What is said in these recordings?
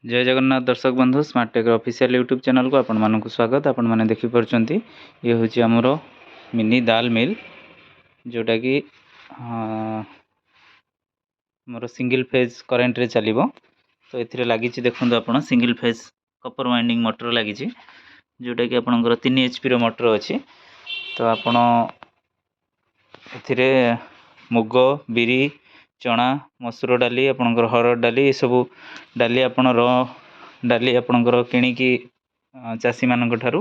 जय जगन्नाथ दर्शक बंधु smart tech official YouTube channel को आपण मानक स्वागत। आपण माने देखि परचंती ये होची हमरो मिनी दाल मिल जोटा कि हमरो सिंगल फेज करंट रे चलिबो। तो एथिरे लागि छि देखंतु आपण single phase copper winding motor लागि छि जोटा कि आपनकर 3 एचपी रो मोटर अछि। तो आपण एथिरे मुग बिरी चना मसूर डाली आपनकर हरड़ डाली ये सब डाली आपण रो डाली आपनकर किणी की चासी मानक ठारू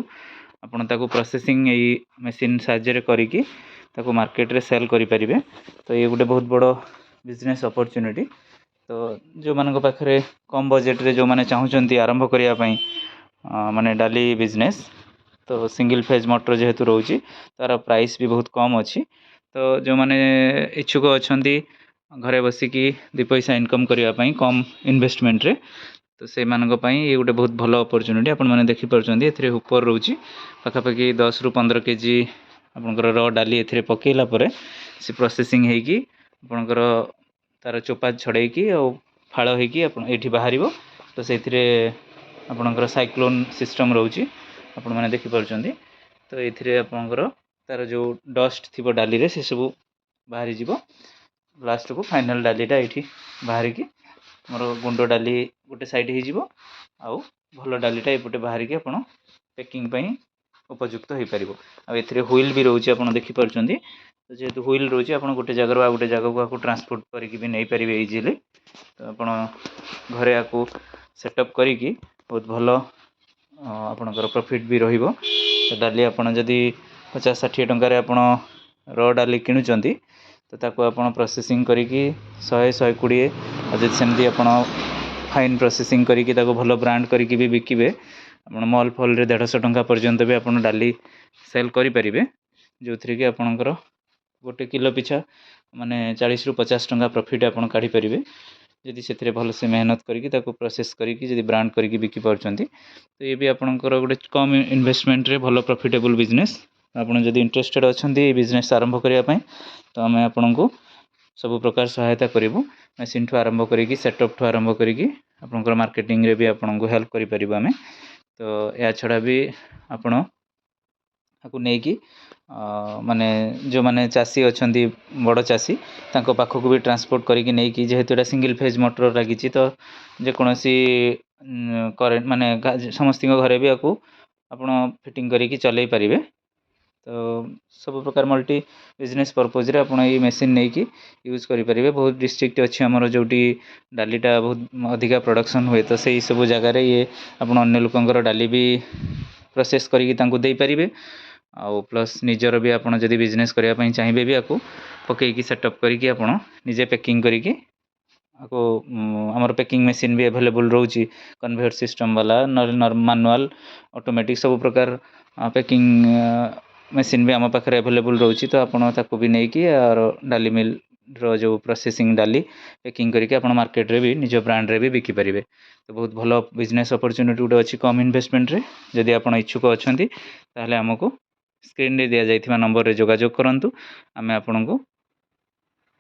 आपण ताको प्रोसेसिंग ए मशीन साहाय्य रे करी की ताको मार्केट रे सेल करि परिबे। तो ये गुटे बहुत बड़ो बिजनेस अपॉर्चुनिटी। तो जो मानक पाखरे कम बजेट रे जो माने चाहुचंती आरंभ करिया पई माने डाली बिजनेस तो सिंगल फेज मोटर जेहेतु रोची तार प्राइस भी बहुत कम अच्छी। तो जो माने इच्छुक अछंती घरे बसिकी 2 पैसा इनकम करने कम इन्वेस्टमेंट रे तो से मानक पई ये गोटे बहुत भल अपॉर्चुनिटी। आपण माने देखि परचंदी एथिरे ऊपर रोची पाखापाखि 10 रु 15 केजी आपनकर र डाली एथिरे पकेला परे से प्रोसेसिंग हेकी आपनकर तार चोपा छड़ेकी और फाळ हेकी आपण एठी बाहरिबो। तो सेथिरे आपनकर साइक्लोन सिस्टम रोची आपण माने देखि परचंदी। तो एथिरे आपनकर तार जो डस्ट थिबो डाली रे से सब बाहरी जीवो लास्ट को फाइनल डालीटा ये बाहर की मोर गुंड डाली गोटे साइड हो आउ भल डालीटा एपटे बाहर की आप पैकिंग उपयुक्त हो पार। आउ हुईल भी रोचे आप देखिपुर तो जेहेतु हुईल रोचे आप गोटे जगह आ गोटे जगह को ट्रांसपोर्ट करके नहीं पारे इजिली। तो आप घरे आपको सेटअप करी बहुत भल आपणकर प्रॉफिट भी रहिबो। तो डाली आपन जदि 50-60 टंकार आपन र डाली किणुचंती तो ताको आपण प्रोसेसिंग करिकी 100-120 जदि सेमती आपण फाइन प्रोसेसिंग करिकी ताको भलो ब्रांड करिकी भी बिकिबे आपण मॉल फॉल रे 150 टंका पर्यंत भी आपण डाली सेल करि परिबे। जो थ्री कि आपणकर गोटे किलो पिछा माने 40 रु 50 टंका प्रॉफिट आपण काढी परिबे जदि सेथिरे भलो से मेहनत करिकी ताको प्रोसेस करिकी जदि ब्रांड करिकी बिकी परचंती। तो ये भी आपणकर गोटे कम इन्वेस्टमेंट रे भलो प्रॉफिटेबल बिजनेस। आपण जदि इंटरेस्टेड अछंती बिजनेस आरंभ करिया पई तो आम आपण को सब प्रकार सहायता करूँ मशीन ठू आरंभ करी सेटअप ठू आरंभ करी आपंकर मार्केटिंग रे भी आपन को हेल्प करि परिबो आमे। तो या छड़ा भी आपण आपको नहीं कि माने जो माने चासी अछंती बड़ चासी तांको पाखक भी ट्रांसपोर्ट करिकी नहीं कि जेहेतु एटा सिंगल फेज मोटर लागी तो जे कोनोसी करेंट माने समस्त घरे भी आपको आपण फिटिंग करिकी चलै परिबे। तो सब प्रकार मल्टी बिजनेस पर्पज रे आपण ये मशीन नहीं कि यूज करि परिबे। बहुत डिस्ट्रिक्ट अच्छे हमर जोटी डालीटा बहुत अधिका प्रोडक्शन हुए तो सही सब जगह रे ये आपण अन्य लोकंकर डाली भी प्रोसेस करिकी तांको देई परिबे। आउ प्लस निजर भी आपण जदि बिजनेस करिया पई चाहिबे भी आको पकेकी सेटअप करिकी आपण निजे पैकिंग करिकी आको हमर पैकिंग मशीन भी अवेलेबल रहउची कन्वेयर सिस्टम वाला मैनुअल ऑटोमेटिक सब प्रकार पैकिंग मशीन भी आम पाखे अवेलेबल रोची। तो आपड़ ताको भी नहीं कि और डाली मिल रो जो प्रोसेसिंग डाली पैकिंग करके आप मार्केट रे भी निज ब्रांड रे भी बिकी परिबे। तो बहुत भलो बिजनेस अपॉर्चुनिटी गुटे अच्छी कम इन्वेस्टमेंट रे जदि आप इच्छुक अछंती ताहले हमको स्क्रीन रे दिया जाइथिबा नंबर रे जोगाजोग करंतु आमे आपन को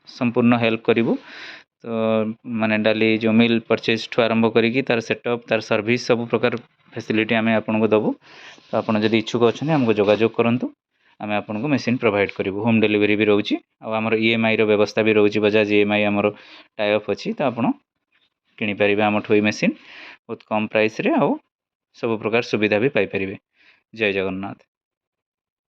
संपूर्ण हेल्प करिवु। तो माने डाली जो मिल परचेज ठू आरंभ करिकी तार सेटअप तार सर्विस सब प्रकार फैसिलिटी आमे आपन को दबु। तो आपन जदि इच्छुक अछंती हमको जोगाजोग करंतु आमे आपन को मशीन प्रोवाइड करिवु। होम डिलीवरी भी रहउची आ हमर ईएमआई रो व्यवस्था भी रहउची बजाज ईएमआई हमर टाई अप अछि। तो आपन किनि परिबे हमठो ई मशीन बहुत कम प्राइस रे आ सब प्रकार सुविधा भी पाई परिबे। जय जगन्नाथ।